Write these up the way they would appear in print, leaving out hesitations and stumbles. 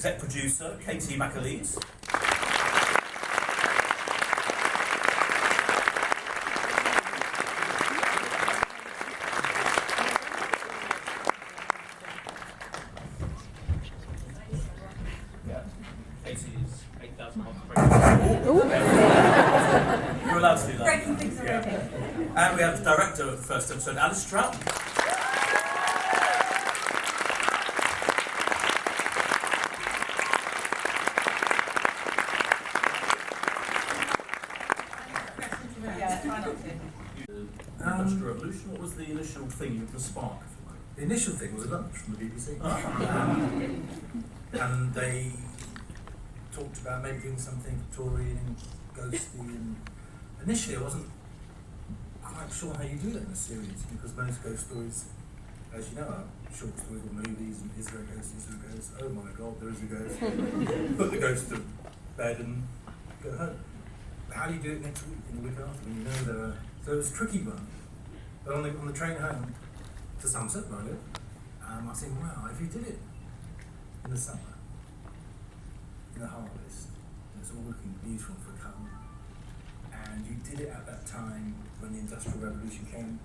exec producer, Katie McAleese. You're allowed to do that. Breaking things already. And we have the director of the first episode, Alice Strout. Industrial Revolution, what was the initial thing, the spark? The initial thing was a lunch from the BBC. And they talked about maybe doing something Victorian and ghosty, and initially I wasn't quite sure how you do that in a series, because most ghost stories, as you know, are short stories or movies, and is there a ghost, oh my god, there is a ghost. Put the ghost to bed and go home. But how do you do it next week, in the week after, when you know there are... So it was a tricky one. But on the train home to Somerset, where I live, I was thinking, wow, if you did it in the summer, in the harvest, it's all looking beautiful for colour, and you did it at that time when the Industrial Revolution came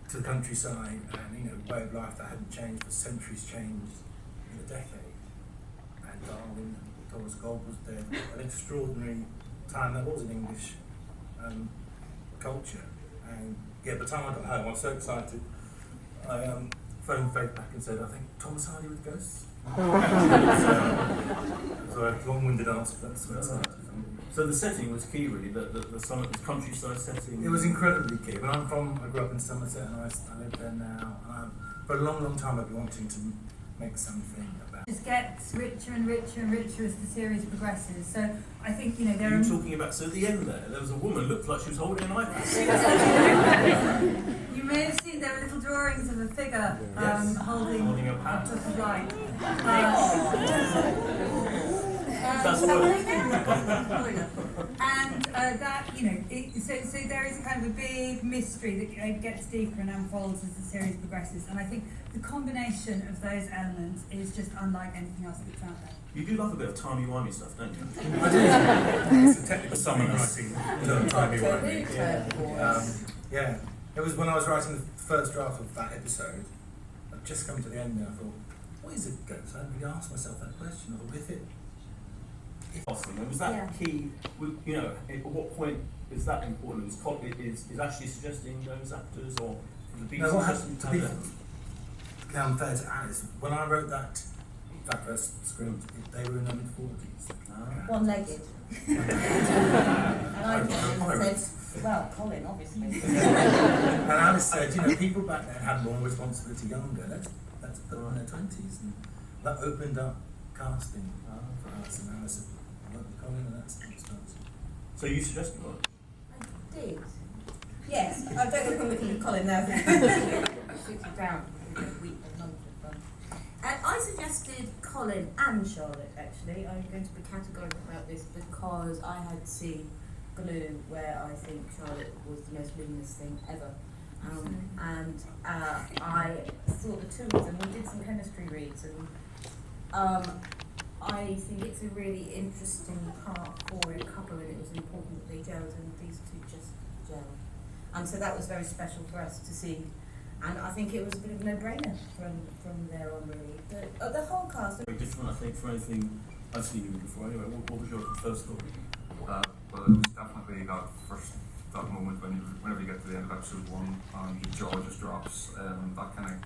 to the countryside, and way of life that hadn't changed for centuries changed in a decade, and Darwin and Thomas Gold was there, an extraordinary time that was in English culture. And yeah, by the time I got home, I was so excited. I phoned Faith back and said, I think Thomas Hardy with ghosts. So a long-winded answer, that's where I started. So the setting was key, really, the countryside setting? It was incredibly key. When I grew up in Somerset, and I live there now. And for a long, long time I've been wanting to make something about It just gets richer and richer and richer as the series progresses. So I think, there You're are... talking about, so at the end there was a woman, looked like she was holding an iPad. You may have seen there were little drawings of a figure holding a pad. to the right. That's And that, so there is kind of a big mystery that gets deeper and unfolds as the series progresses. And I think the combination of those elements is just unlike anything else that's out there. You do love a bit of timey-wimey stuff, don't you? I do. It's a technical writing, timey-wimey. Yeah. It was when I was writing the first draft of that episode, I'd just come to the end and I thought, what is a ghost? I hadn't really asked myself that question. I thought, Was that key? At what point is that important? Is actually suggesting those actors, or the BBC? No, what happened to be unfair to Alice, when I wrote that first script, they were in their mid-40s. One-legged. And I said, well, Colin, obviously. And Alice said, people back then had more responsibility younger. Let's put them in their 20s. And that opened up casting for us. And Alice said, I love Colin, and that's how it starts. So you suggested one? I did. Yes, I don't know if I'm looking at Colin now. I sit you down. I suggested Colin and Charlotte, actually. I'm going to be categorical about this because I had seen Glue, where I think Charlotte was the most luminous thing ever. And I thought the two of them, we did some chemistry reads, and I think it's a really interesting part for a couple, and it was important that they gelled, and these two just gelled. And so that was very special for us to see. And I think it was a bit of a no-brainer from there on, really. But the whole cast... Very different, I think, from anything I've seen you before. Anyway, what was your first thought? Well, it was definitely that moment whenever you get to the end of episode 1 and your jaw just drops. That kind of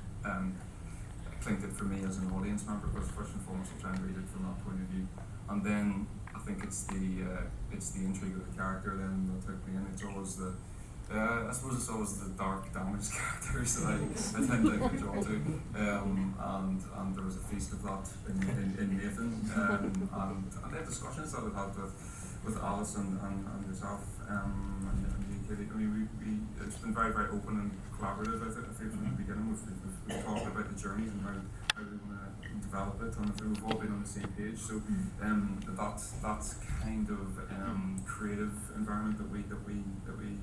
clinked it for me as an audience member, because first and foremost I'm trying to read it from that point of view. And then I think it's the intrigue of the character then that took me in. It's always I suppose it's always the dark, damaged characters that I tend to be drawn to, and there was a feast of that in Nathan, and the discussions that I've had with Alice and yourself, and you, Katie. I mean, it's been very, very open and collaborative. I think from the beginning we've talked about the journeys and how we want to develop it, and I think we've all been on the same page. So that kind of creative environment that we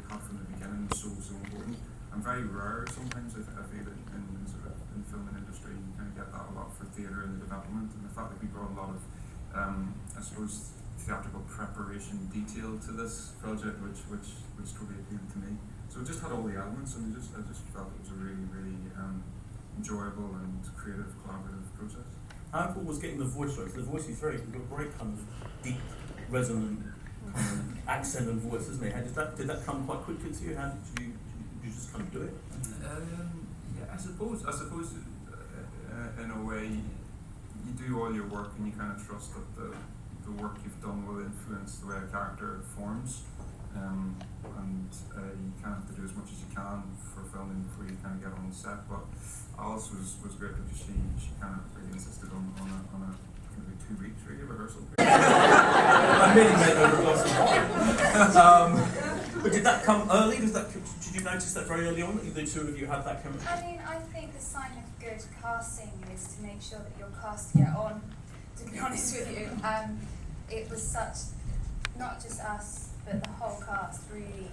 had from the beginning was so important. very rare sometimes. I feel in sort of in the film industry, you kind of get that a lot for theatre and the development, and the fact that we brought a lot of, I suppose, theatrical preparation detail to this project, which totally appealed to me. So it just had all the elements, and I just felt it was a really, really enjoyable and creative, collaborative process. How cool was getting the voice right? The voice is very, you've got a great kind of deep, resonant accent and voice, isn't it? Did that come quite quickly to you? How did you just kind of do it? Yeah, I suppose in a way, you do all your work and you kind of trust that the work you've done will influence the way a character forms, and you kind of have to do as much as you can for filming before you kind of get on the set. But Alice was great because she kind of really insisted on a maybe 2 weeks really rehearsal period. I really made over a glass of wine. But did that come early? Did you notice that very early on? The two of you had that chemistry? I mean, I think the sign of good casting is to make sure that you're cast to get on, to be honest with you. It was such, not just us, but the whole cast really,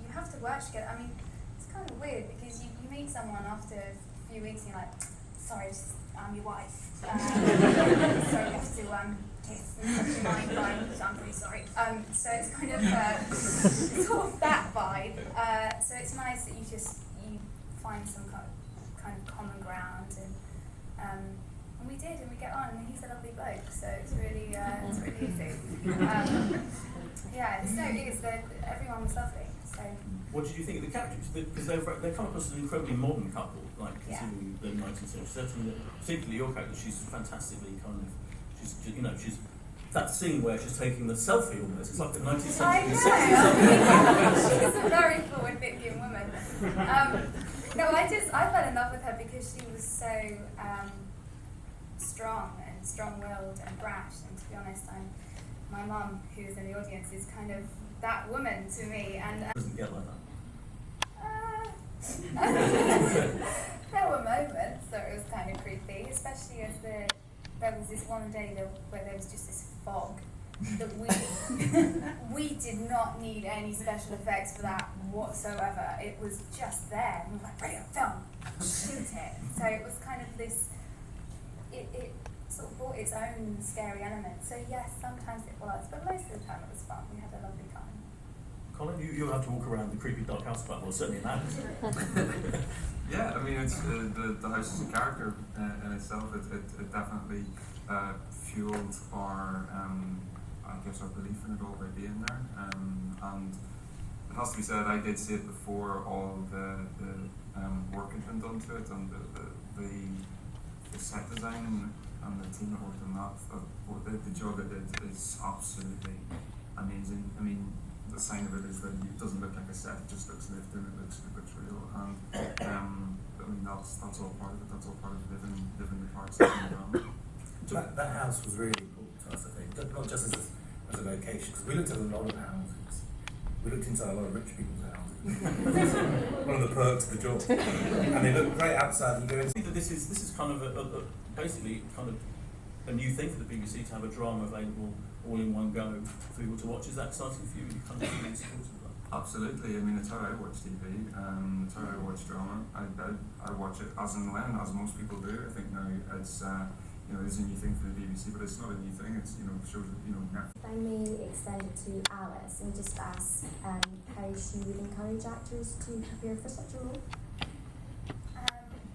you have to work together. I mean, it's kind of weird because you meet someone after a few weeks and you're like, sorry, I'm your wife. So you have to kiss and touch your mind, I'm really sorry. So it's kind of sort of that vibe. So it's nice that you find some kind of common ground, and we did, and we get on, and he's a lovely bloke, so it's really easy. Yeah, so it is that everyone was lovely. So. What did you think of the characters? Because they come across as an incredibly modern couple, like considering the 19th century setting. Particularly your character, she's fantastically she's that scene where she's taking the selfie almost. It's like the 19th century. She's a very forward-thinking woman. No, I fell in love with her because she was so strong and strong-willed and brash. And to be honest, my mum, who is in the audience, is kind of that woman to me. And doesn't get like that. There were moments that it was kind of creepy, especially as there was this one day where there was just this fog that we did not need any special effects for that whatsoever. It was just there, and we were like, brilliant, film, shoot it. So it was kind of this, it sort of brought its own scary element. So yes, sometimes it was, but most of the time it was fun. We had a lovely time. Colin, you'll have to walk around the creepy dark house quite well, certainly in that. Yeah, I mean, it's the house is a character in itself. It definitely fueled our, I guess, our belief in it all by being there. And it has to be said, I did see it before all the work had been done to it, and the set design and the team that worked on that. The job they did is absolutely amazing. I mean, the sign of it is that it doesn't look like a set; it just looks lived in. It looks real, and I mean that's all part of it. That's all part of living the parts of the drama. So that house was really important to us, I think, not just as a location, because we looked at a lot of houses. We looked into a lot of rich people's houses. One of the perks of the job, and they look great outside. And go into. I think that this is kind of basically kind of a new thing for the BBC to have a drama available all in one go for people to watch. Is that exciting for you? You kind of feeling supportive of that? Absolutely. I mean, it's how I watch TV. It's how I watch drama. I watch it as and when, as most people do. I think now it's it's a new thing for the BBC, but it's not a new thing. It's shows that If I may extend it to Alice and just ask how she would encourage actors to prepare for such a role.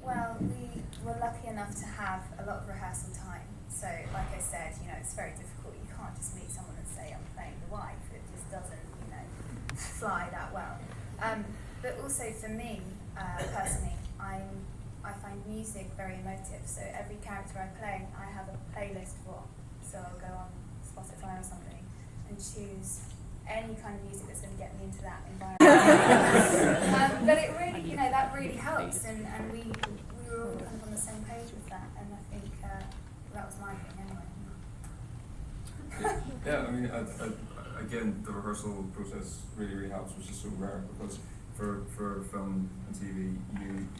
Well, we were lucky enough to have a lot of rehearsal time. So, like I said, it's very difficult. You can't just meet someone and say, I'm playing the wife. It just doesn't, fly that well. But also for me, personally, I find music very emotive. So every character I play, I have a playlist for. So I'll go on Spotify or something and choose any kind of music that's going to get me into that environment. But it really, that really helps, and we were all kind of on the same page with that, and I think that was my thing anyway. Yeah, I mean, again, the rehearsal process really helps, which is so rare because for film and TV,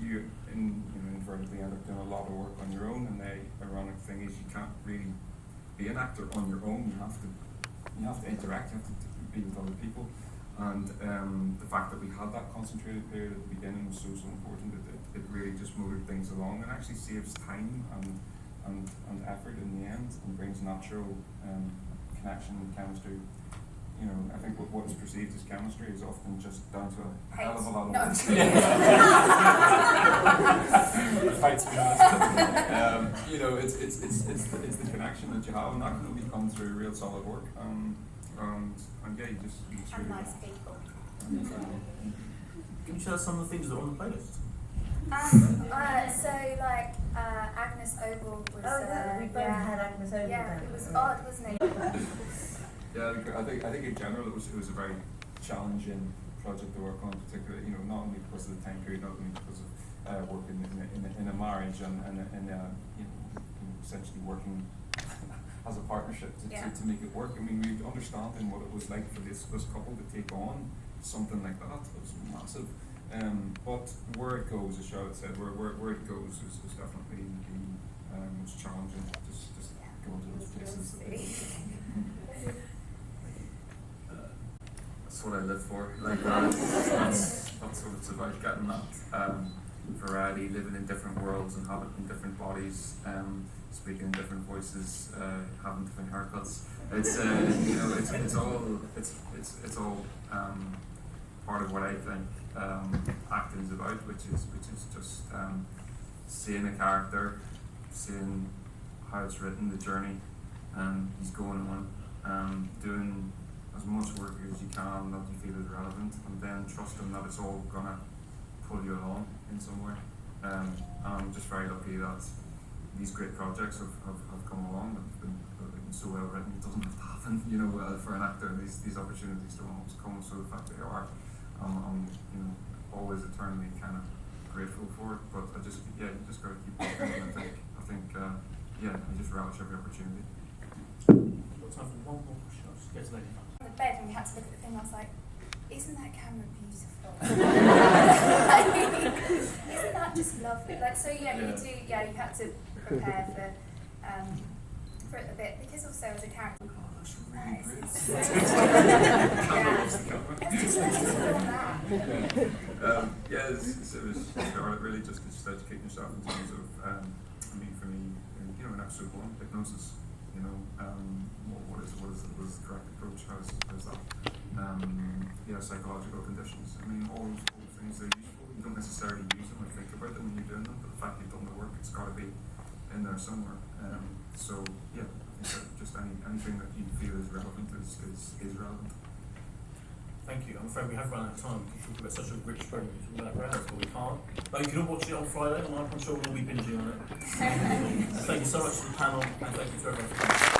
you inadvertently end up doing a lot of work on your own, and the ironic thing is you can't really be an actor on your own. You have to interact. You have to be with other people, And the fact that we had that concentrated period at the beginning was so important that it really just moved things along and actually saves time and effort in the end and brings natural connection and chemistry. You know, I think what is perceived as chemistry is often just down to a hell of a lot of work. You know, it's the connection that you have, and that can only come through real solid work. And yeah, you just And really nice people. Can you tell us some of the things that are on the playlist? So like Agnes Oval was. We both had Agnes Oval. Yeah, it was odd, wasn't it? Yeah, I think in general it was a very challenging project to work on, particularly, you know, not only because of the time period, not only because of working in a marriage and essentially working as a partnership to make it work. I mean, we understanding what it was like for this couple to take on something like that was massive. But where it goes, as Charlotte said, where it goes is definitely the most challenging. Just going to those places. That's what I live for. Like that's what it's about, getting that variety, living in different worlds and having in different bodies, speaking in different voices, having different haircuts. It's you know, it's all part of what I think acting is about, which is just seeing a character, seeing how it's written, the journey, he's going on, doing as much work as you can that you feel is relevant, and then trusting that it's all gonna pull you along in some way. I'm just very lucky that these great projects have come along and been so well written. It doesn't have to happen, you know, for an actor. These opportunities don't always come. So the fact they are, I'm you know, always eternally kind of grateful for it. But you just got to keep working. And I think I just relish every opportunity. Got time for one more question? I'll just get to that. On the bed and we had to look at the thing, I was like, isn't that camera beautiful? Isn't that just lovely? Like, so you had to prepare for it a bit, because also as a character. Oh, that's really great. It was Charlotte, really just educating yourself in terms of, I mean, for me, you know, in episode 1, hypnosis, you know, what is the correct approach? How's that? Psychological conditions. I mean, all those things are useful. You don't necessarily use them or think about them when you're doing them, but the fact you've done the work, it's got to be in there somewhere. I think that just anything that you feel is relevant is relevant. Thank you. I'm afraid we have run out of time. We talked about such a rich program about Rehearsal, but we can't. But you can all watch it on Friday, and I'm sure we'll be binging on it. Thank you so much to the panel, and thank you to everyone for coming.